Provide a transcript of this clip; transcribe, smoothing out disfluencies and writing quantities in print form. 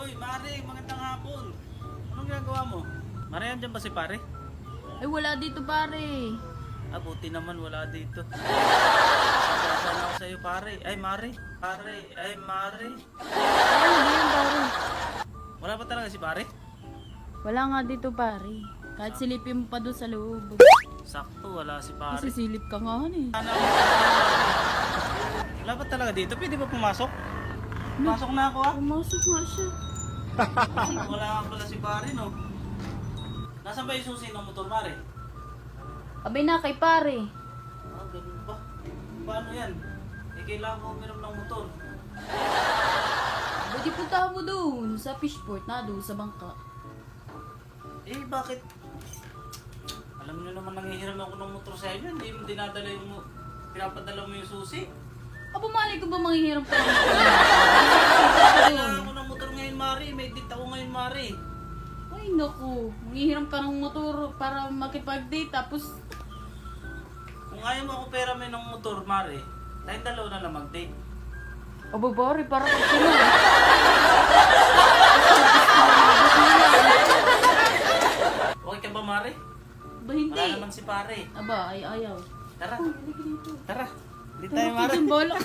Uy, Mare, magandang hapon. Anong ginagawa mo? Mare, andyan ba si pare? Ay, wala dito pare. Ah, buti naman wala dito. Sasana ako sa'yo, pare. Ay, Mare. Pare, ay, Mare. Ay, ano yan pare? Wala ba talaga si pare? Wala nga dito pare. Kahit silipin mo pa doon sa loob. Sakto, wala si pare. Kasi silip ka nga eh. Sana ako. Wala ba talaga dito? Pwede ba pumasok? Pumasok na ako, ah. Pumasok nga siya. Wala nga pala si pare, no? Nasaan ba yung susi ng motor, Mare? Abay na kay pare. Ah, ganun ba? Paano yan? Eh, kailangan ko uminom ng motor. Pwede punta mo doon sa fishport na doon sa bangka. Eh, bakit? Alam niyo naman nangihiram ako ng motor sa inyo. Hindi mo dinadala yung... Pinapadala mo yung susi. Aba, malay ko ba manghihiram ka ng Kailangan ko ng motor ngayon, Mari. May date ako ngayon, Mari. Ay, naku. Manghihiram ka ng motor para makipag-date. Tapos, Kung ayaw mo ako pera may ng motor, Mari, tayong dalawa na lang mag-date. aba pare, para ka sila. Okay ka ba, Mari? Ba hindi? Wala naman si pare. Aba, ay ayaw. Tara, Ay, halika dito. tara. Hindi tayo, Tara Mari. ka dyan, balak.